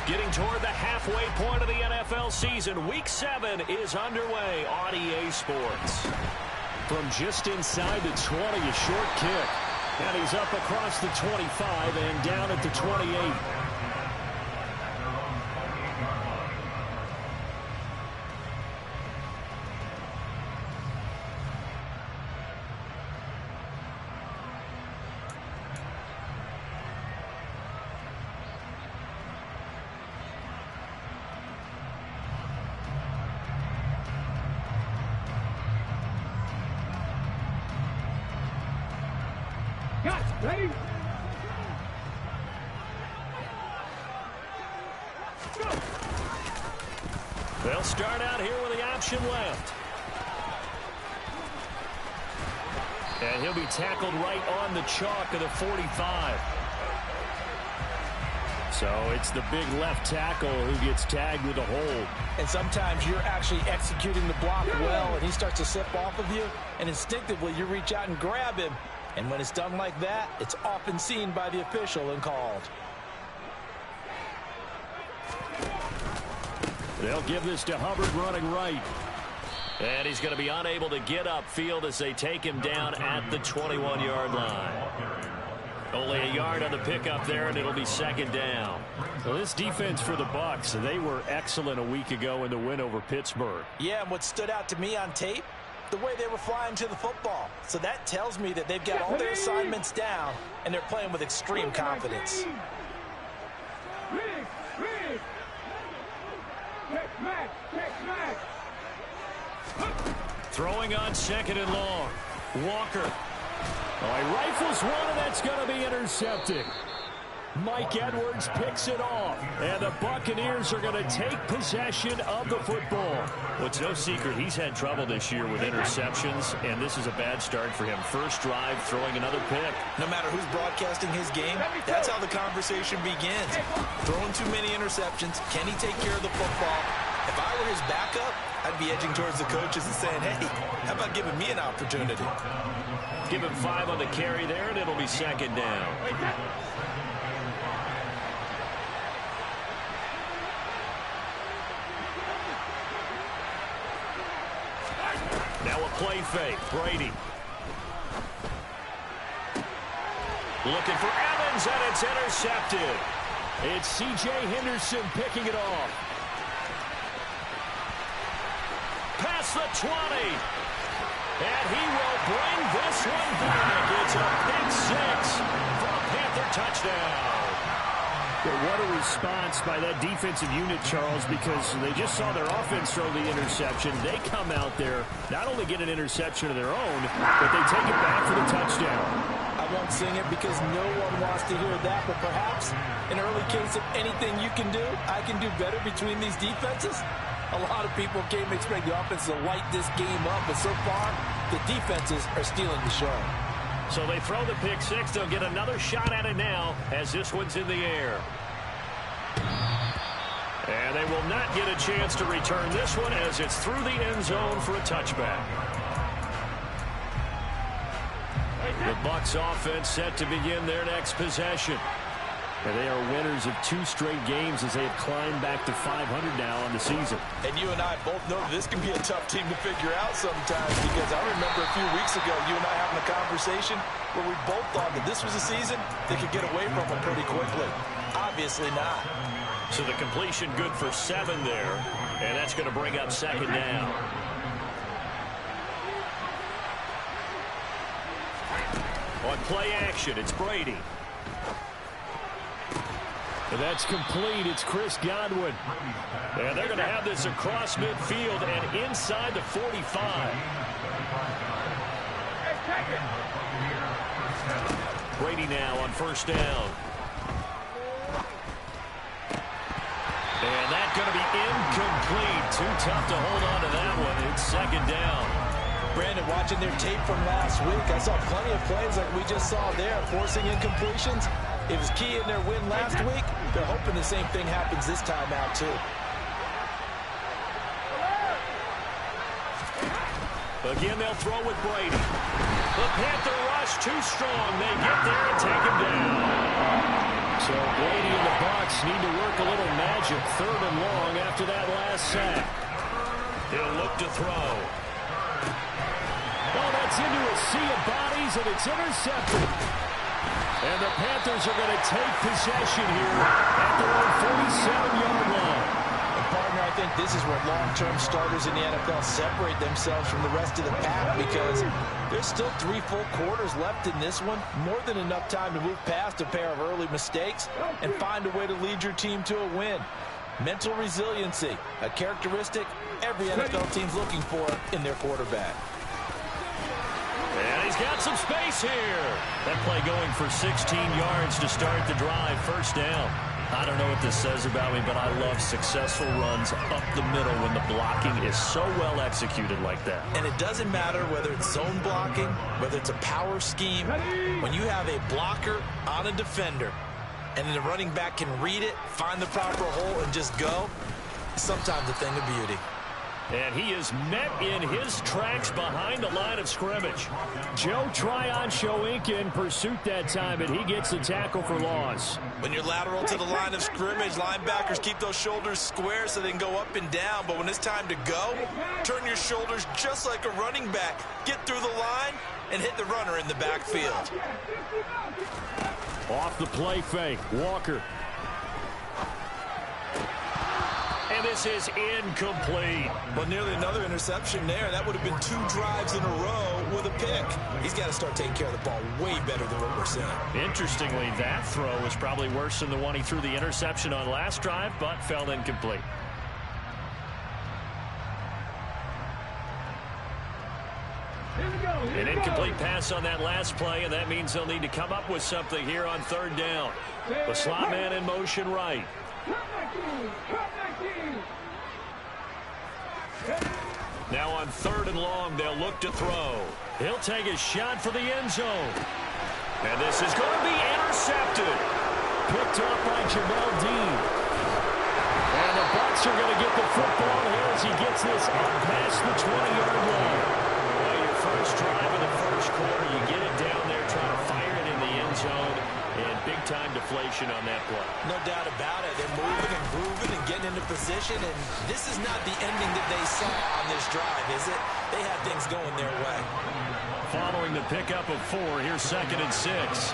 Getting toward the halfway point of the NFL season. Week 7 is underway on EA Sports. From just inside the 20, a short kick. And he's up across the 25 and down at the 28. Ready? They'll start out here with the option left. And he'll be tackled right on the chalk of the 45. So it's the big left tackle who gets tagged with a hold. And sometimes you're actually executing the block well, and he starts to slip off of you, and instinctively you reach out and grab him. And when it's done like that, it's often seen by the official and called. They'll give this to Hubbard running right. And he's going to be unable to get upfield as they take him down at the 21-yard line. Only a yard on the pickup there, and it'll be second down. Well, this defense for the Bucs, they were excellent a week ago in the win over Pittsburgh. Yeah, and what stood out to me on tape, the way they were flying to the football. So that tells me that they've got all their assignments down, and they're playing with extreme confidence. Throwing on second and long. Walker. Oh, he rifles one, and that's going to be intercepted. Mike Edwards picks it off, and the Buccaneers are going to take possession of the football. Well, it's no secret he's had trouble this year with interceptions, and this is a bad start for him. First drive, throwing another pick. No matter who's broadcasting his game, that's how the conversation begins. Throwing too many interceptions, can he take care of the football? If I were his backup, I'd be edging towards the coaches and saying, hey, how about giving me an opportunity? Give him 5 on the carry there, and it'll be second down. Now a play fake. Brady. Looking for Evans, and it's intercepted. It's C.J. Henderson picking it off. Past the 20. And he will bring this one back. It's a pick 6 for a Panther touchdown. Well, what a response by that defensive unit, Charles, because they just saw their offense throw the interception. They come out there, not only get an interception of their own, but they take it back for the touchdown. I won't sing it because no one wants to hear that, but perhaps an early case of anything you can do, I can do better between these defenses. A lot of people came to expect the offense to light this game up, but so far, the defenses are stealing the show. So they throw the pick 6. They'll get another shot at it now as this one's in the air. And they will not get a chance to return this one as it's through the end zone for a touchback. The Bucs offense set to begin their next possession. And they are winners of 2 straight games as they have climbed back to 500 now on the season. And you and I both know that this can be a tough team to figure out sometimes, because I remember a few weeks ago you and I having a conversation where we both thought that this was a season they could get away from them pretty quickly. Obviously not. So the completion good for 7 there, and that's going to bring up second down. On play action, it's Brady. And that's complete. It's Chris Godwin. And they're going to have this across midfield and inside the 45. Brady now on first down. And that's going to be incomplete. Too tough to hold on to that one. It's second down. Brandon, watching their tape from last week, I saw plenty of plays like we just saw there, forcing incompletions. It was key in their win last week. They're hoping the same thing happens this time out, too. Again, they'll throw with Brady. The Panther rush too strong. They get there and take him down. So Brady and the Bucs need to work a little magic. 3rd and long after that last sack. He'll look to throw. Oh, that's into a sea of bodies, and it's intercepted. And the Panthers are going to take possession here at their own 47-yard line. And partner, I think this is where long-term starters in the NFL separate themselves from the rest of the pack, because there's still 3 full quarters left in this one. More than enough time to move past a pair of early mistakes and find a way to lead your team to a win. Mental resiliency, a characteristic every NFL team's looking for in their quarterback. And he's got some space here. That play going for 16 yards to start the drive. 1st down. I don't know what this says about me, but I love successful runs up the middle when the blocking is so well executed like that. And it doesn't matter whether it's zone blocking, whether it's a power scheme. When you have a blocker on a defender and then the running back can read it, find the proper hole, and just go, sometimes a thing of beauty. And he is met in his tracks behind the line of scrimmage. Joe Tryon-Shoyinka in pursuit that time, and he gets the tackle for loss. When you're lateral to the line of scrimmage, linebackers keep those shoulders square so they can go up and down. But when it's time to go, turn your shoulders just like a running back. Get through the line and hit the runner in the backfield. Off the play fake, Walker. And this is incomplete. Well, nearly another interception there. That would have been 2 drives in a row with a pick. He's got to start taking care of the ball way better than what we're seeing. Interestingly, that throw was probably worse than the one he threw the interception on last drive, but fell incomplete. An incomplete pass on that last play, and that means they'll need to come up with something here on 3rd down. The slot man in motion right. Now on 3rd and long, they'll look to throw. He'll take a shot for the end zone. And this is going to be intercepted. Picked up by Jamel Dean. And the Bucs are going to get the football here as he gets this up past the 20-yard line. Well, your first drive of the 1st quarter, you get it down there, trying to fire it in the end zone. And big-time deflation on that play. No doubt about it. They're moving and grooving and getting into position, and this is not the ending that they saw on this drive, is it? They had things going their way. Following the pickup of 4, here's 2nd and 6.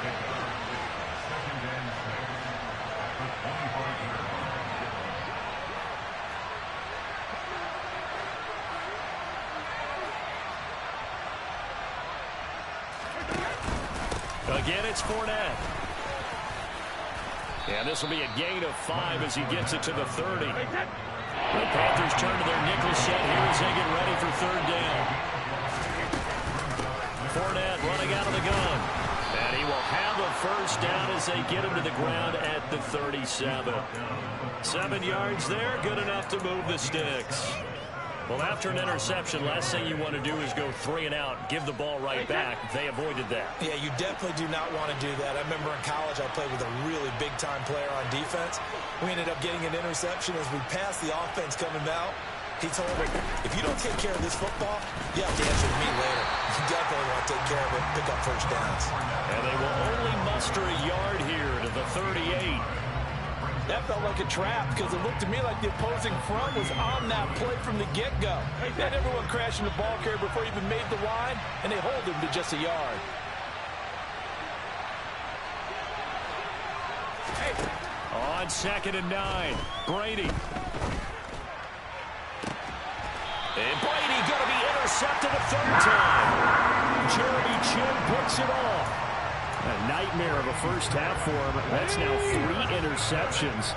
Again, it's Fournette. And this will be a gain of 5 as he gets it to the 30. The Panthers turn to their nickel set here as they get ready for 3rd down. Fournette running out of the gun. And he will have a 1st down as they get him to the ground at the 37. 7 yards there, good enough to move the sticks. Well, after an interception, last thing you want to do is go 3 and out, give the ball right back. They avoided that. Yeah, you definitely do not want to do that. I remember in college I played with a really big-time player on defense. We ended up getting an interception as we passed the offense coming out. He told me, if you don't take care of this football, you have to answer to me later. You definitely want to take care of it, pick up 1st downs. And they will only muster a yard here to the 38. That felt like a trap because it looked to me like the opposing front was on that play from the get-go. They had everyone crashing the ball carrier before he even made the line, and they hold him to just a yard. On 2nd and 9, Brady. And Brady going to be intercepted a 3rd time. Jeremy Chinn picks it off. A nightmare of a 1st half for him. That's now 3 interceptions.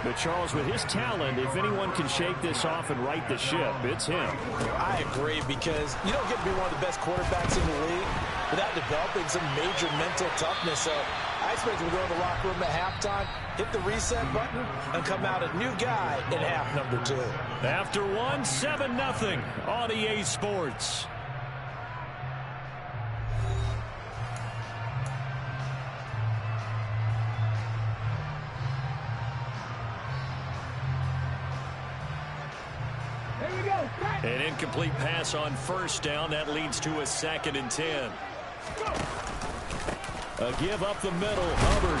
But Charles, with his talent, if anyone can shake this off and right the ship, it's him. I agree, because you don't get to be one of the best quarterbacks in the league without developing some major mental toughness. So I expect him to go in the locker room at halftime, hit the reset button, and come out a new guy in half number 2. After 1, 7-0 on EA Sports. An incomplete pass on 1st down. That leads to a 2nd and 10. A give up the middle. Hubbard.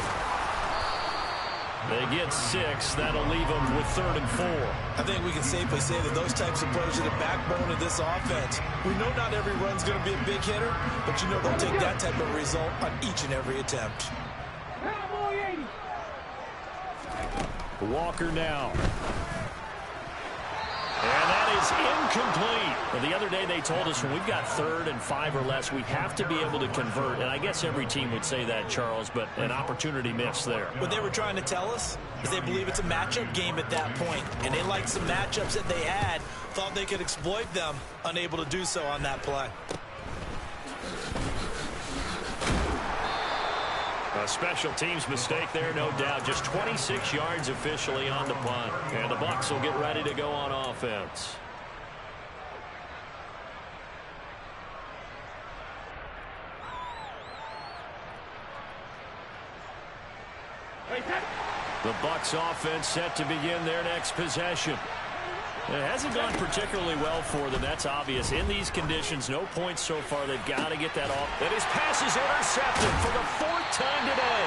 They get 6. That'll leave them with 3rd and 4. I think we can safely say that those types of plays are the backbone of this offense. We know not every run's going to be a big hitter, but you know they'll take that type of result on each and every attempt. Walker now. And that is incomplete. Well, the other day they told us when we've got 3rd and 5 or less, we have to be able to convert. And I guess every team would say that, Charles, but an opportunity missed there. What they were trying to tell us is they believe it's a matchup game at that point. And they liked some matchups that they had, thought they could exploit them, unable to do so on that play. A special teams mistake there, no doubt. Just 26 yards officially on the punt. And the Bucs will get ready to go on offense. The Bucs offense set to begin their next possession. It hasn't gone particularly well for them. That's obvious. In these conditions, no points so far. They've got to get that off. And his pass is intercepted for the 4th time today.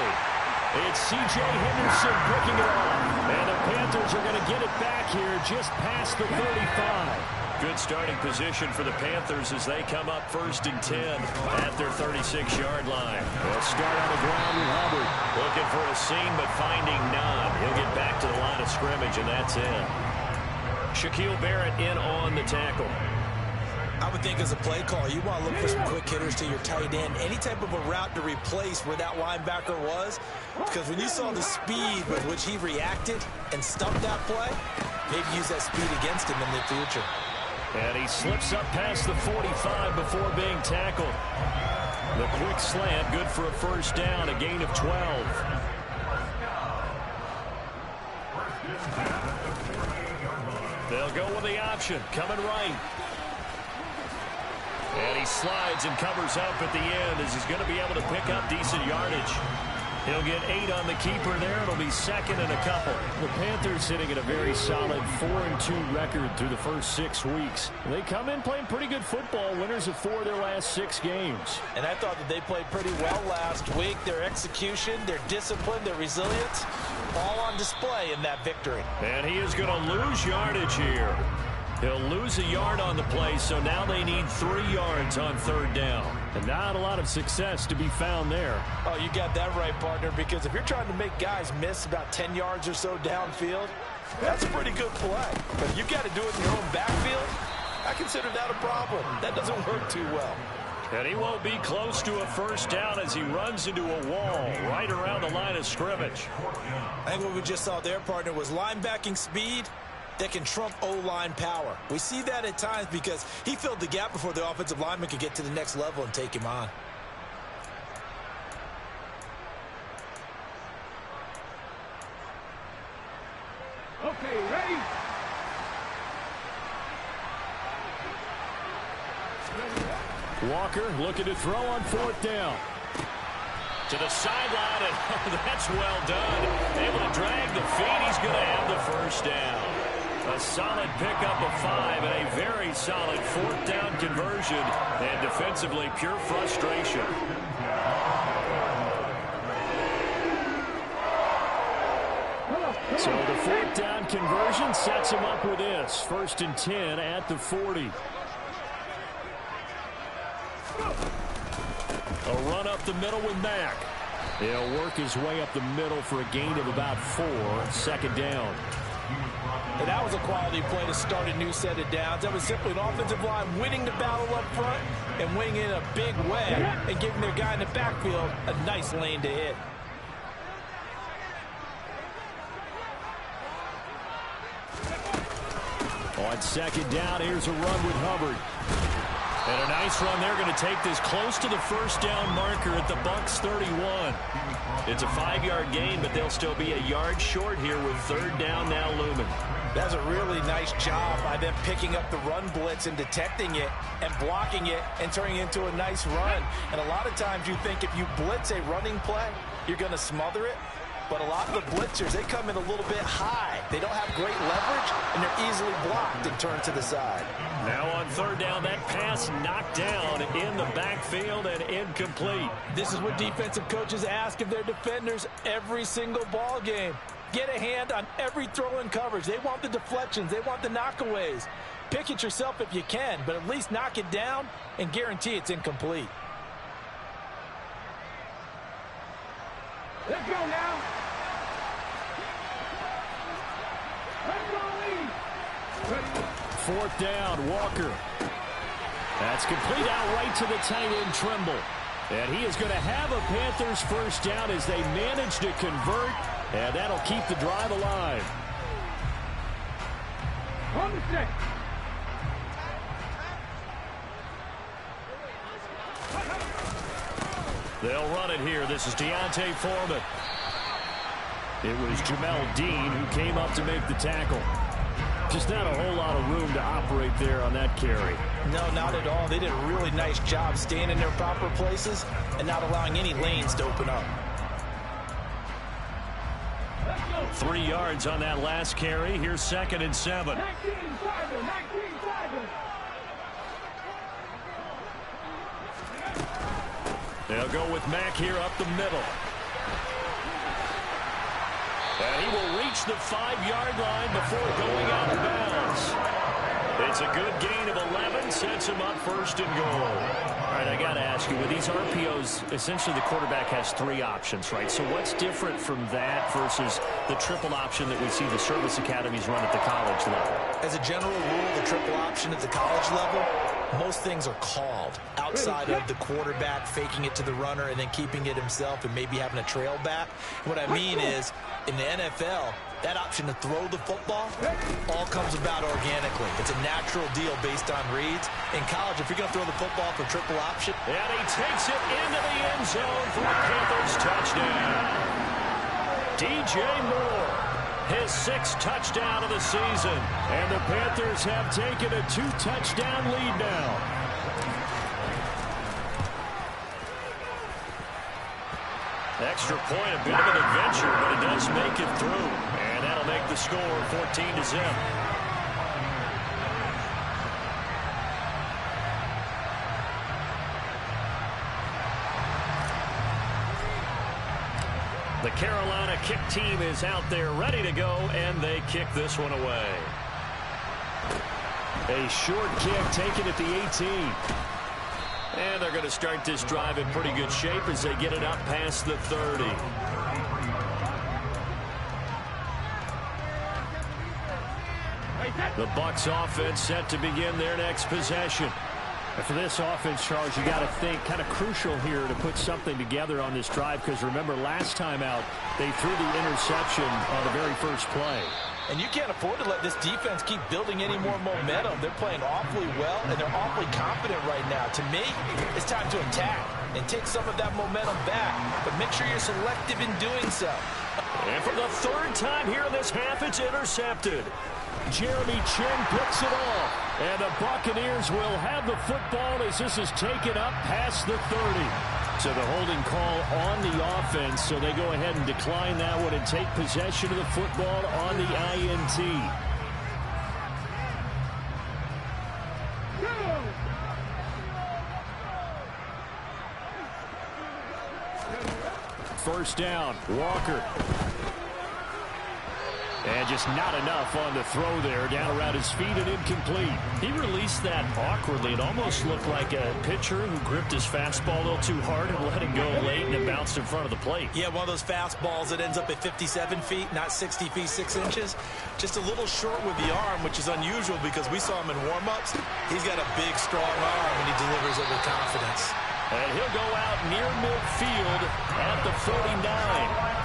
It's C.J. Henderson picking it off. And the Panthers are going to get it back here just past the 35. Good starting position for the Panthers as they come up 1st and 10 at their 36-yard line. They'll start on the ground with Hubbard. Looking for a seam, but finding none. He'll get back to the line of scrimmage, and that's it. Shaquille Barrett in on the tackle. I would think as a play call, you want to look for some quick hitters to your tight end. Any type of a route to replace where that linebacker was. Because when you saw the speed with which he reacted and stumped that play, maybe use that speed against him in the future. And he slips up past the 45 before being tackled. The quick slant, good for a 1st down, a gain of 12. They'll go with the option, coming right. And he slides and covers up at the end as he's going to be able to pick up decent yardage. He'll get 8 on the keeper there. It'll be 2nd and a couple. The Panthers sitting at a very solid 4-2 record through the first 6 weeks. They come in playing pretty good football, winners of 4 of their last 6 games. And I thought that they played pretty well last week. Their execution, their discipline, their resilience, all on display in that victory. And he is going to lose yardage here. He'll lose a yard on the play, so now they need 3 yards on 3rd down. And not a lot of success to be found there. Oh, you got that right, partner, because if you're trying to make guys miss about 10 yards or so downfield, that's a pretty good play. But if you got to do it in your own backfield, I consider that a problem. That doesn't work too well. And he won't be close to a 1st down as he runs into a wall right around the line of scrimmage. I think what we just saw there, partner, was linebacking speed that can trump O-line power. We see that at times because he filled the gap before the offensive lineman could get to the next level and take him on. Okay, ready? Walker looking to throw on 4th down. To the sideline, and that's well done. Able to drag the feet. He's going to have the 1st down. A solid pickup of 5 and a very solid 4th down conversion. And defensively, pure frustration. So the 4th down conversion sets him up with this. 1st and 10 at the 40. A run up the middle with Mack. He'll work his way up the middle for a gain of about 4. 2nd down. And that was a quality play to start a new set of downs. That was simply an offensive line winning the battle up front and winning in a big way and giving their guy in the backfield a nice lane to hit. On 2nd down, here's a run with Hubbard. And a nice run. They're going to take this close to the 1st down marker at the Bucs 31. It's a 5-yard gain, but they'll still be a yard short here with 3rd down now looming. That's a really nice job by them picking up the run blitz and detecting it and blocking it and turning it into a nice run. And a lot of times you think if you blitz a running play, you're going to smother it. But a lot of the blitzers, they come in a little bit high. They don't have great leverage, and they're easily blocked and turned to the side. Now on 3rd down, that pass knocked down in the backfield and incomplete. This is what defensive coaches ask of their defenders every single ball game. Get a hand on every throw in coverage. They want the deflections. They want the knockaways. Pick it yourself if you can, but at least knock it down and guarantee it's incomplete. Let's go now. Let's go, Lee. Ready. 4th down, Walker. That's complete out right to the tight end, Trimble. And he is going to have a Panthers first down as they manage to convert, and that'll keep the drive alive. On the set. They'll run it here. This is D'Onta Foreman. It was Jamel Dean who came up to make the tackle. Just not a whole lot of room to operate there on that carry. No, not at all. They did a really nice job staying in their proper places and not allowing any lanes to open up. 3 yards on that last carry. Here's 2nd and 7. 19-7. They'll go with Mack here up the middle. And he will reach the 5-yard line before going out of bounds. It's a good gain of 11, sets him up 1st and goal. All right, I got to ask you, with these RPOs, essentially the quarterback has 3 options, right? So what's different from that versus the triple option that we see the service academies run at the college level? As a general rule, the triple option at the college level, most things are called outside of the quarterback faking it to the runner and then keeping it himself and maybe having a trail back. What I mean is, in the NFL, that option to throw the football all comes about organically. It's a natural deal based on reads. In college, if you're going to throw the football for triple option. And he takes it into the end zone for a Panthers touchdown. DJ Moore, his 6th touchdown of the season. And the Panthers have taken a 2-touchdown lead now. Extra point, a bit of an adventure, but it does make it through. And that'll make the score 14-0. The Carolina kick team is out there ready to go, and they kick this one away. A short kick taken at the 18. And they're going to start this drive in pretty good shape as they get it up past the 30. The Bucs offense set to begin their next possession. And for this offense, Charles, you got to think kind of crucial here to put something together on this drive, because remember last time out they threw the interception on the very first play. And you can't afford to let this defense keep building any more momentum. They're playing awfully well, and they're awfully confident right now. To me, it's time to attack and take some of that momentum back, but make sure you're selective in doing so. And for the 3rd time here in this half, it's intercepted. Jeremy Chinn picks it off, and the Buccaneers will have the football as this is taken up past the 30. So the holding call on the offense, so they go ahead and decline that one and take possession of the football on the INT. First down, Walker. And just not enough on the throw there, down around his feet and incomplete. He released that awkwardly. It almost looked like a pitcher who gripped his fastball a little too hard and let it go late, and it bounced in front of the plate. Yeah, one of those fastballs that ends up at 57 feet, not 60 feet, 6 inches. Just a little short with the arm, which is unusual because we saw him in warm-ups. He's got a big, strong arm, and he delivers it with confidence. And he'll go out near midfield at the 49.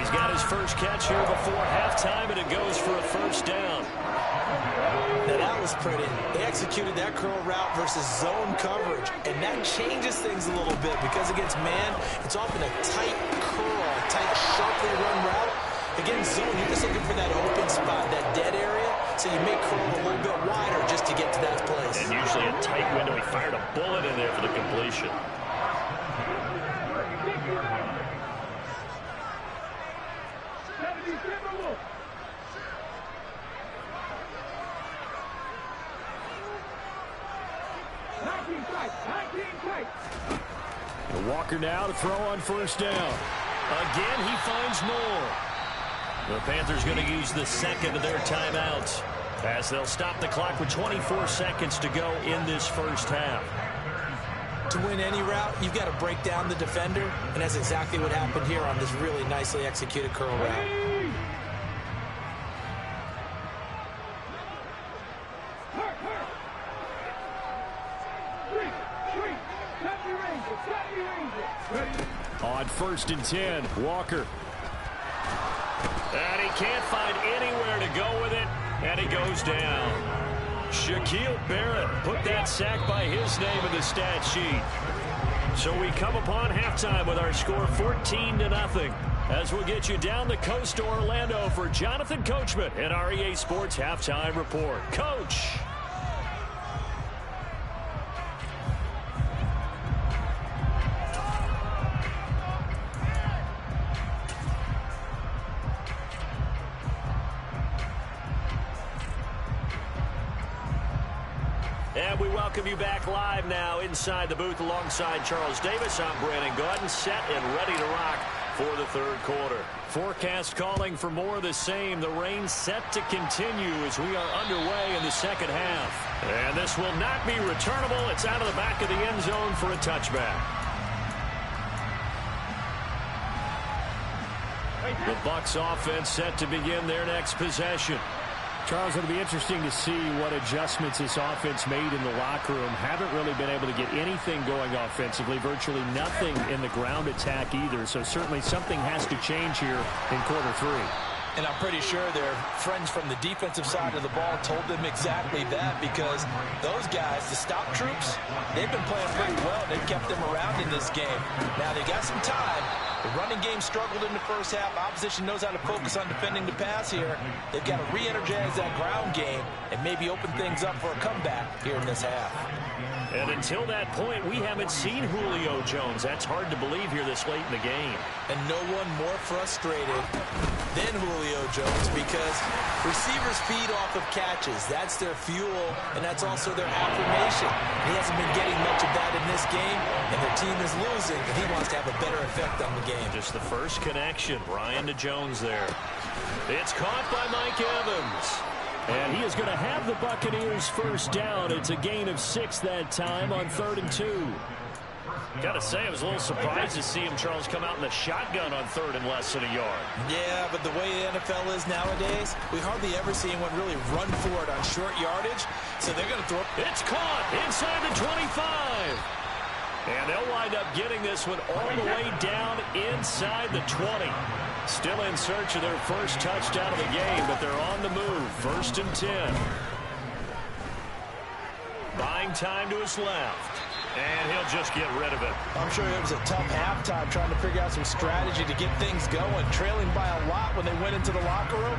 He's got his first catch here before halftime, and it goes for a first down. Now that was pretty. They executed that curl route versus zone coverage, and that changes things a little bit because against man, it's often a tight curl, tight, sharply run route. Against zone, you're just looking for that open spot, that dead area, so you may curl a little bit wider just to get to that place. And usually a tight window. He fired a bullet in there for the completion. Walker now to throw on first down. Again, he finds Moore. The Panthers going to use the second of their timeouts as they'll stop the clock with 24 seconds to go in this first half. To win any route, you've got to break down the defender, and that's exactly what happened here on this really nicely executed curl route. On 1st and 10, Walker. And he can't find anywhere to go with it, and he goes down. Shaquille Barrett put that sack by his name in the stat sheet. So we come upon halftime with our score 14-0 as we'll get you down the coast to Orlando for Jonathan Coachman and our EA Sports Halftime Report. Coach. And we welcome you back live now inside the booth alongside Charles Davis. I'm Brandon Gaudin, set and ready to rock for the third quarter. Forecast calling for more of the same. The rain set to continue as we are underway in the second half. And this will not be returnable. It's out of the back of the end zone for a touchback. The Bucs offense set to begin their next possession. Charles, it'll be interesting to see what adjustments this offense made in the locker room. Haven't really been able to get anything going offensively, virtually nothing in the ground attack either. So certainly something has to change here in quarter 3. And I'm pretty sure their friends from the defensive side of the ball told them exactly that, because those guys, the stop troops, they've been playing pretty well. They've kept them around in this game. Now they got some time. The running game struggled in the first half. Opposition knows how to focus on defending the pass here. They've got to re-energize that ground game and maybe open things up for a comeback here in this half. And until that point, we haven't seen Julio Jones. That's hard to believe here this late in the game. And no one more frustrated than Julio Jones, because receivers feed off of catches. That's their fuel, and that's also their affirmation. He hasn't been getting much of that in this game, and their team is losing, and he wants to have a better effect on the game. Just the first connection, Ryan to Jones there. It's caught by Mike Evans. And he is going to have the Buccaneers first down. It's a gain of 6 that time on 3rd and 2. Got to say, I was a little surprised to see him, Charles, come out in the shotgun on 3rd and less than a yard. Yeah, but the way the NFL is nowadays, we hardly ever see anyone really run for it on short yardage. So they're going to throw it. It's caught inside the 25. And they'll wind up getting this one all the way down inside the 20. Still in search of their first touchdown of the game, but they're on the move. 1st and 10. Buying time to his left. And he'll just get rid of it. I'm sure it was a tough halftime trying to figure out some strategy to get things going. Trailing by a lot when they went into the locker room.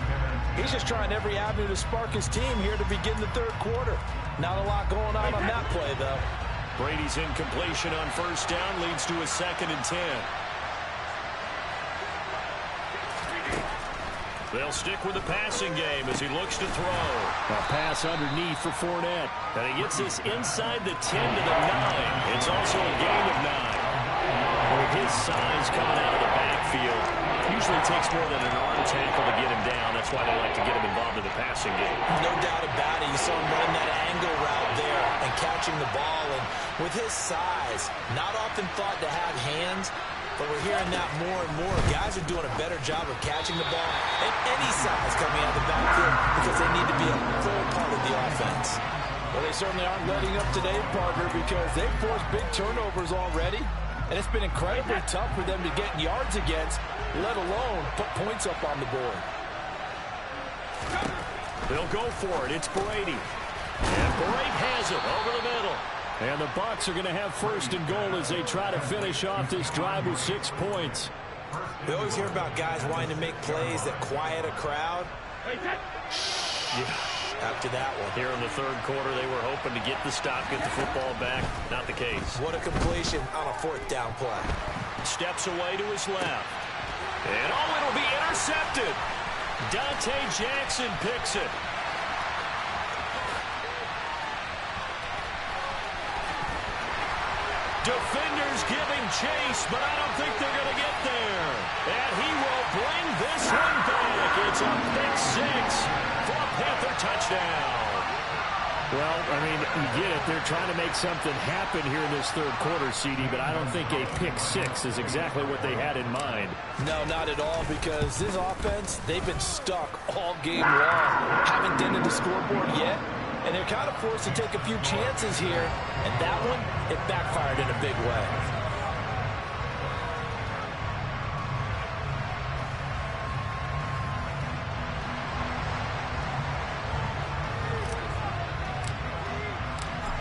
He's just trying every avenue to spark his team here to begin the third quarter. Not a lot going on that play, though. Brady's incompletion on 1st down leads to a 2nd and 10. They'll stick with the passing game as he looks to throw. A pass underneath for Fournette. And he gets this inside the 10 to the 9. It's also a gain of 9. With his size coming out of the backfield, usually takes more than an arm tackle to get him down. That's why they like to get him involved in the passing game. No doubt about it. You saw him running that angle route there and catching the ball. And with his size, not often thought to have hands, but we're hearing that more and more. Guys are doing a better job of catching the ball at any size coming out of the backfield because they need to be a full part of the offense. Well, they certainly aren't letting up today, partner, because they've forced big turnovers already. And it's been incredibly tough for them to get yards against, let alone put points up on the board. They'll go for it. It's Brady. And Brady has it over the middle. And the Bucs are going to have 1st and goal as they try to finish off this drive with 6 points. We always hear about guys wanting to make plays that quiet a crowd. Yeah. After that one. Here in the third quarter, they were hoping to get the stop, get the football back. Not the case. What a completion on a 4th down play. Steps away to his left. And it'll be intercepted. Dante Jackson picks it. Defenders giving chase, but I don't think they're going to get there. And he will bring this one back. It's a pick six for a Panther touchdown. Well, I mean, you get it. They're trying to make something happen here in this third quarter, CD, but I don't think a pick six is exactly what they had in mind. No, not at all, because this offense, they've been stuck all game long. Haven't dented the scoreboard yet, and they're kind of forced to take a few chances here, and that one, it backfired in a big way.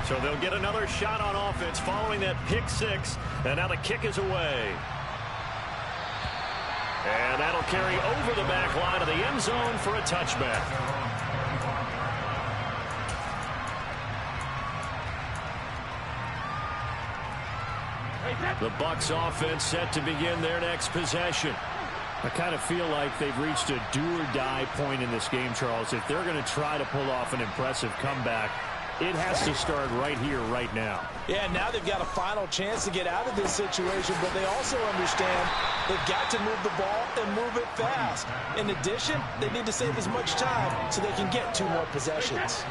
So they'll get another shot on offense following that pick six. And now the kick is away. And that'll carry over the back line of the end zone for a touchback. The Bucs offense set to begin their next possession. I kind of feel like they've reached a do-or-die point in this game, Charles. If they're going to try to pull off an impressive comeback, it has to start right here, right now. Yeah, now they've got a final chance to get out of this situation, but they also understand they've got to move the ball and move it fast. In addition, they need to save as much time so they can get 2 more possessions.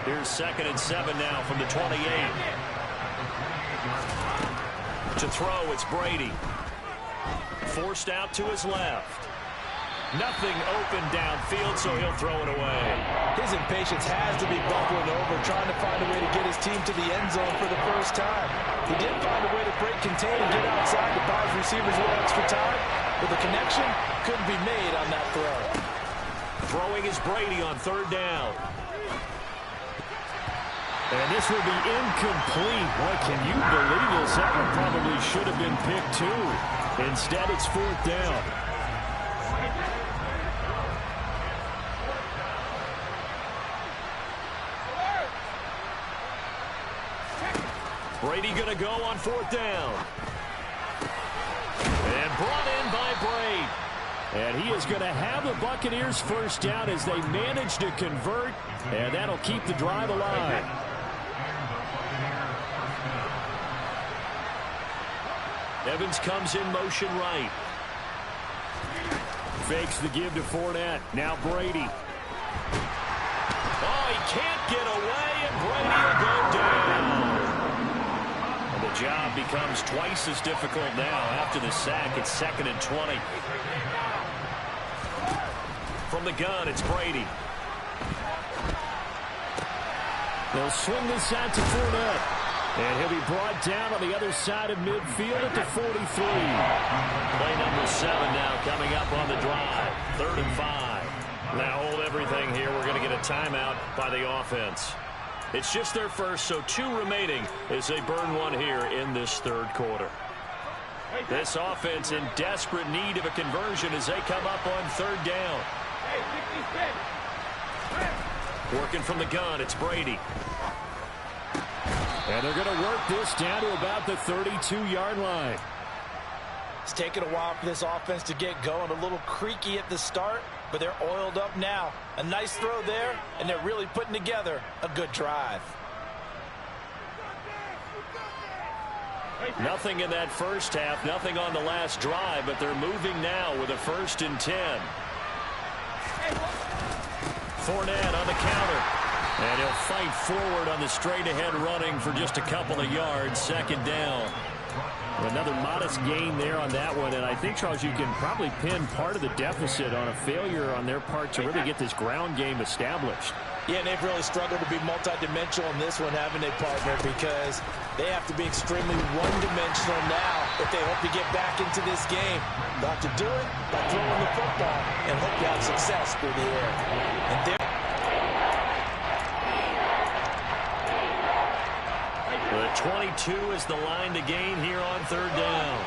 Here's 2nd and 7 now from the 28. To throw, it's Brady. Forced out to his left. Nothing open downfield, so he'll throw it away. His impatience has to be bubbling over, trying to find a way to get his team to the end zone for the first time. He did find a way to break contain and get outside to buy his receivers a little extra time, but the connection couldn't be made on that throw. Throwing is Brady on 3rd down. And this will be incomplete. Boy, can you believe this? That one probably should have been picked too. Instead, it's 4th down. Brady going to go on 4th down. And brought in by Brady. And he is going to have the Buccaneers first down as they manage to convert. And that'll keep the drive alive. Evans comes in motion right. Fakes the give to Fournette. Now Brady. Oh, he can't get away, and Brady will go down. And the job becomes twice as difficult now after the sack. It's 2nd and 20. From the gun, it's Brady. They'll swing this out to Fournette. And he'll be brought down on the other side of midfield at the 43. Play number 7 now coming up on the drive. 3rd and 5. Now hold everything here. We're going to get a timeout by the offense. It's just their first, so 2 remaining as they burn one here in this 3rd quarter. This offense in desperate need of a conversion as they come up on 3rd down. Working from the gun, it's Brady. And they're going to work this down to about the 32-yard line. It's taken a while for this offense to get going. A little creaky at the start, but they're oiled up now. A nice throw there, and they're really putting together a good drive. Nothing in that first half, nothing on the last drive, but they're moving now with a 1st and 10. Fournette on the counter. And he'll fight forward on the straight-ahead running for just a couple of yards. 2nd down. Another modest gain there on that one. And I think, Charles, you can probably pin part of the deficit on a failure on their part to really get this ground game established. Yeah, and they've really struggled to be multidimensional in this one, haven't they, partner? Because they have to be extremely one-dimensional now if they hope to get back into this game. They'll have to do it by throwing the football and hope to have success through the air. And there. The 22 is the line to gain here on 3rd down.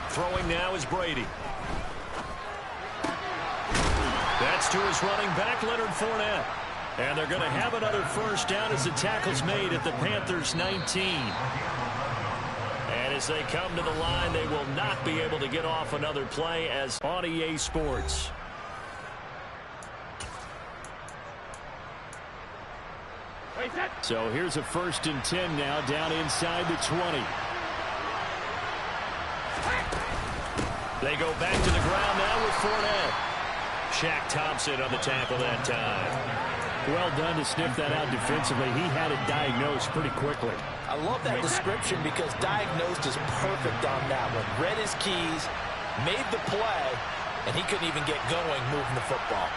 Throwing now is Brady. That's to his running back, Leonard Fournette. And they're going to have another first down as the tackle's made at the Panthers' 19. And As they come to the line, they will not be able to get off another play as on EA Sports. So here's a 1st and 10 now down inside the 20. They go back to the ground now with Fournette. Shaq Thompson on the tackle that time. Well done to sniff that out defensively. He had it diagnosed pretty quickly. I love that description because diagnosed is perfect on that one. Read his keys, made the play, and he couldn't even get going moving the football.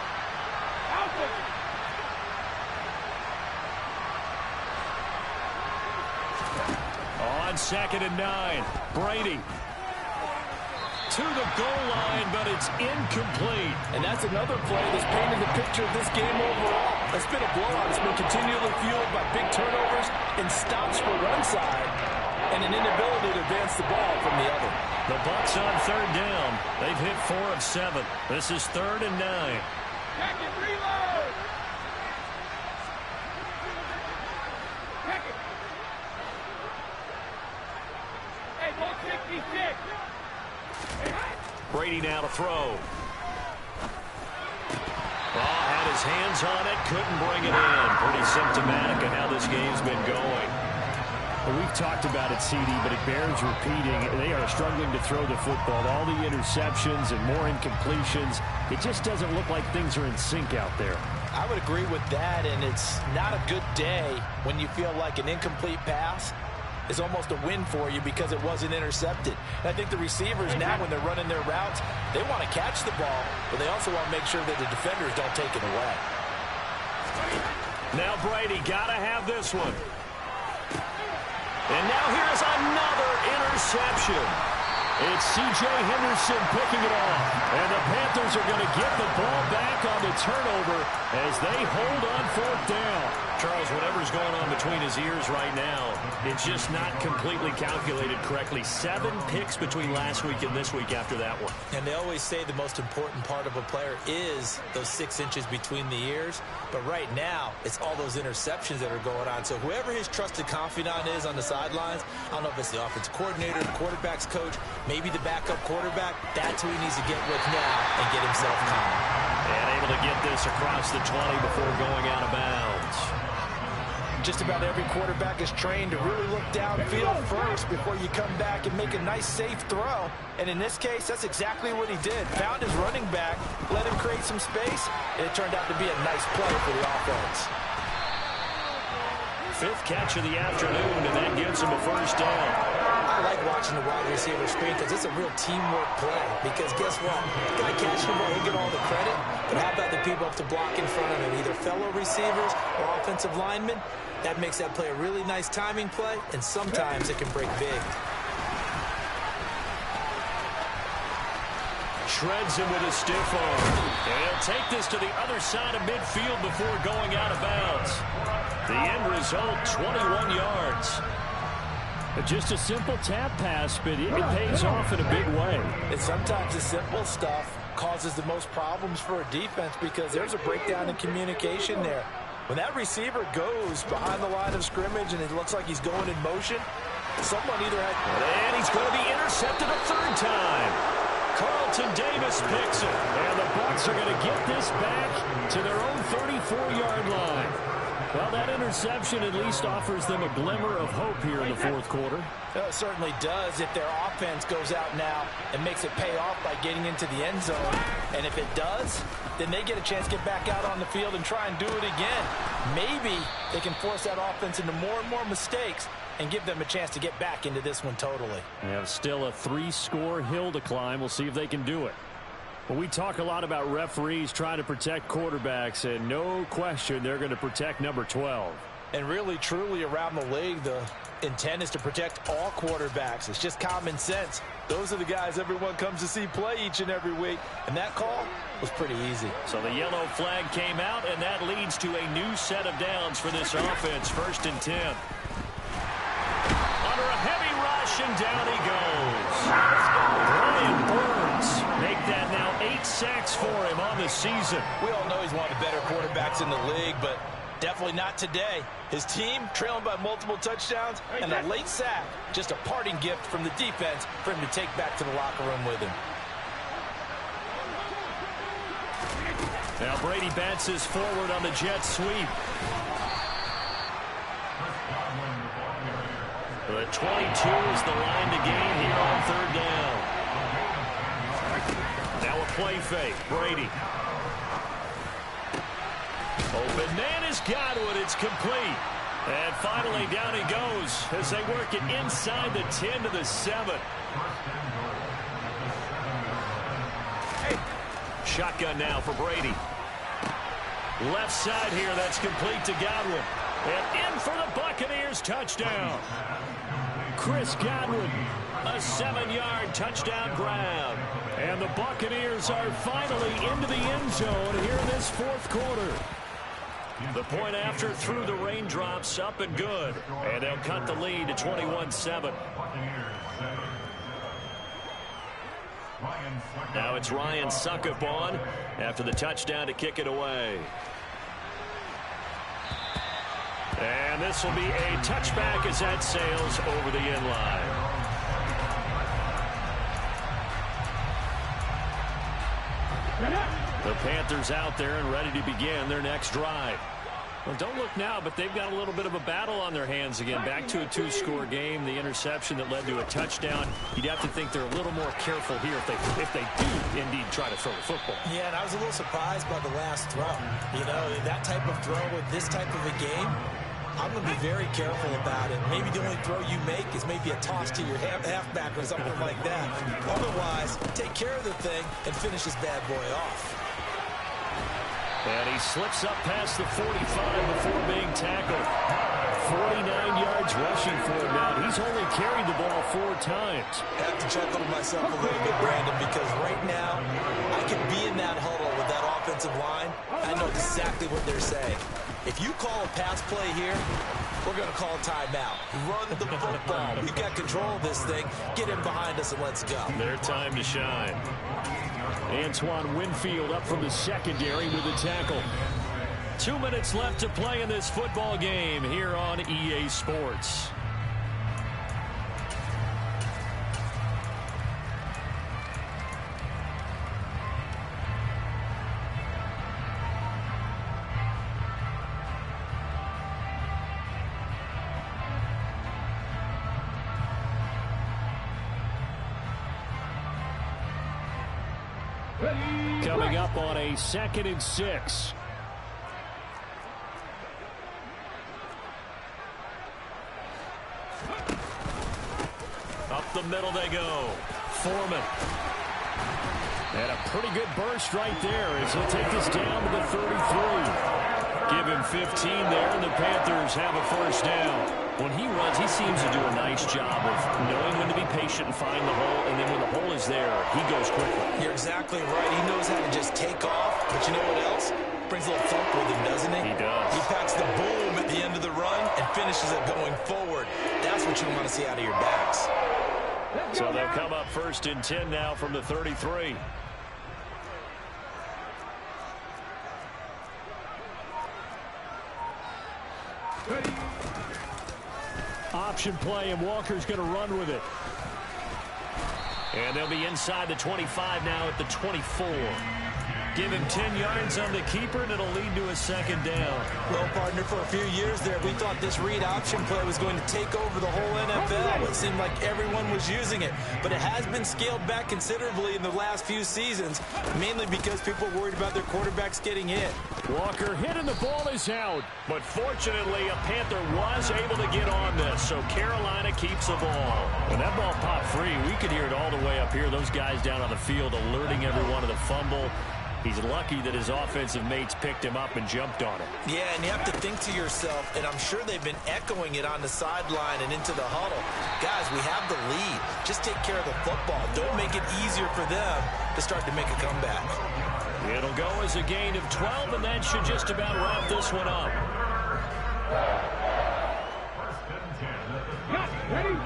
On 2nd and 9, Brady to the goal line, but it's incomplete. And that's another play that's painted the picture of this game overall. It's been a blowout. It's been continually fueled by big turnovers and stops for one side and an inability to advance the ball from the other. The Bucs on 3rd down. They've hit 4 of 7. This is 3rd and 9. Check it, reload! Check it! Hey, ball 66! Brady now to throw. Had his hands on it, couldn't bring it in. Pretty symptomatic of how this game's been going. Well, we've talked about it, CD, but it bears repeating. They are struggling to throw the football. All the interceptions and more incompletions. It just doesn't look like things are in sync out there. I would agree with that, and it's not a good day when you feel like an incomplete pass is almost a win for you because it wasn't intercepted. And I think the receivers now, when they're running their routes, they want to catch the ball, but they also want to make sure that the defenders don't take it away. Now Brady got to have this one. And now here's another interception. It's C.J. Henderson picking it off. And the Panthers are going to get the ball back on the turnover as they hold on 4th down. Charles, whatever's going on between his ears right now, it's just not completely calculated correctly. 7 picks between last week and this week after that one. And they always say the most important part of a player is those 6 inches between the ears. But right now, it's all those interceptions that are going on. So whoever his trusted confidant is on the sidelines, I don't know if it's the offensive coordinator, the quarterback's coach, maybe the backup quarterback, that's who he needs to get with now and get himself calm. And able to get this across the 20 before going out of bounds. Just about every quarterback is trained to really look downfield first before you come back and make a nice, safe throw. And in this case, that's exactly what he did. Found his running back, let him create some space, and it turned out to be a nice play for the offense. 5th catch of the afternoon, and that gives him a 1st down. I like watching the wide receiver screen because it's a real teamwork play. Because guess what? The guy catching the ball, he'll get all the credit. But how about the people up to block in front of him, either fellow receivers or offensive linemen? That makes that play a really nice timing play, and sometimes it can break big. Shreds him with a stiff arm. And he'll take this to the other side of midfield before going out of bounds. The end result, 21 yards. Just a simple tap pass, but it pays off in a big way. And sometimes the simple stuff causes the most problems for a defense because there's a breakdown in communication there. When that receiver goes behind the line of scrimmage and it looks like he's going in motion, someone either has... And he's going to be intercepted a 3rd time. Carlton Davis picks it. And the Bucs are going to get this back to their own 34-yard line. Well, that interception at least offers them a glimmer of hope here in the 4th quarter. It certainly does if their offense goes out now and makes it pay off by getting into the end zone. And if it does, then they get a chance to get back out on the field and try and do it again. Maybe they can force that offense into more and more mistakes and give them a chance to get back into this one totally. They have still a 3-score hill to climb. We'll see if they can do it. Well, we talk a lot about referees trying to protect quarterbacks, and no question they're going to protect number 12. And really, truly, around the league, the intent is to protect all quarterbacks. It's just common sense. Those are the guys everyone comes to see play each and every week. And that call was pretty easy. So the yellow flag came out, and that leads to a new set of downs for this offense. 1st and 10. Under a heavy rush, and down he goes. Brian Burns make that now 8 sacks for him on the season. We all know he's one of the better quarterbacks in the league, but Definitely not today. His team trailing by multiple touchdowns and a late sack. Just a parting gift from the defense for him to take back to the locker room with him. Now Brady bounces forward on the jet sweep. The 22 is the line to gain here on third down. Now a play fake. Brady. Open man is Godwin. It's complete. And finally down he goes as they work it inside the 10 to the 7. Shotgun now for Brady. Left side here, that's complete to Godwin. And in for the Buccaneers touchdown. Chris Godwin, a 7-yard touchdown grab. And the Buccaneers are finally into the end zone here in this fourth quarter. The point after through the raindrops, up and good. And they'll cut the lead to 21-7. Now it's Ryan Succop on after the touchdown to kick it away. And this will be a touchback as that sails over the end line. The Panthers out there and ready to begin their next drive. Well, don't look now, but they've got a little bit of a battle on their hands again. Back to a 2-score game. The interception that led to a touchdown. You'd have to think they're a little more careful here if they do indeed try to throw the football. Yeah, and I was a little surprised by the last throw. You know, that type of throw with this type of a game, I'm going to be very careful about it. Maybe the only throw you make is maybe a toss to your halfback or something like that. Otherwise, take care of the thing and finish this bad boy off. And he slips up past the 45 before being tackled. 49 yards rushing for him now. He's only carried the ball 4 times. I have to chuckle to myself a little bit, Brandon, because right now I can be in that huddle with that offensive line. I know exactly what they're saying. If you call a pass play here, we're going to call a timeout. Run the football. We've got control of this thing. Get in behind us and let's go. Their time to shine. Antoine Winfield up from the secondary with a tackle. 2 minutes left to play in this football game here on EA Sports. Coming up on a 2nd and 6. Up the middle they go. Foreman. And a pretty good burst right there as he'll take this down to the 33. Give him 15 there, and the Panthers have a first down. When he runs, he seems to do a nice job of knowing when to be patient and find the hole, and then when the hole is there, he goes quickly. You're exactly right. He knows how to just take off, but you know what else? Brings a little thump with him, doesn't he? He does. He packs the boom at the end of the run and finishes it going forward. That's what you want to see out of your backs. So they'll come up 1st and 10 now from the 33. Option play, and Walker's going to run with it. And they'll be inside the 25 now at the 24. Give him 10 yards on the keeper, and it'll lead to a 2nd down. Well, partner, for a few years there, we thought this read option play was going to take over the whole NFL. It seemed like everyone was using it, but it has been scaled back considerably in the last few seasons, mainly because people are worried about their quarterbacks getting hit. Walker hit and the ball is out, but fortunately a Panther was able to get on this, so Carolina keeps the ball. When that ball popped free, we could hear it all the way up here. Those guys down on the field alerting everyone of the fumble. He's lucky that his offensive mates picked him up and jumped on it. Yeah, and you have to think to yourself, and I'm sure they've been echoing it on the sideline and into the huddle. Guys, we have the lead. Just take care of the football. Don't make it easier for them to start to make a comeback. It'll go as a gain of 12, and that should just about wrap this one up. Ready?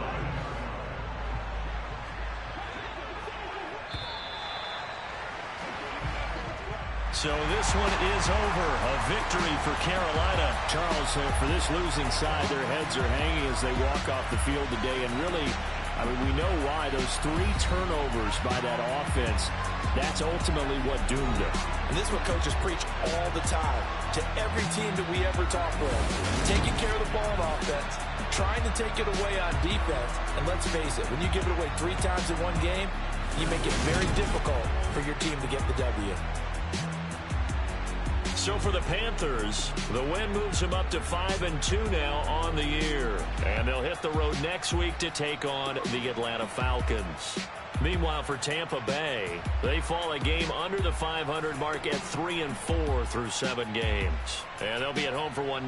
So this one is over. A victory for Carolina. Charles, for this losing side, their heads are hanging as they walk off the field today. And really, I mean, we know why. Those 3 turnovers by that offense, that's ultimately what doomed them. And this is what coaches preach all the time to every team that we ever talk with. Taking care of the ball on offense, trying to take it away on defense. And let's face it, when you give it away 3 times in one game, you make it very difficult for your team to get the W. So for the Panthers, the win moves them up to 5-2 now on the year. And they'll hit the road next week to take on the Atlanta Falcons. Meanwhile, for Tampa Bay, they fall a game under the 500 mark at 3-4 through 7 games. And they'll be at home for one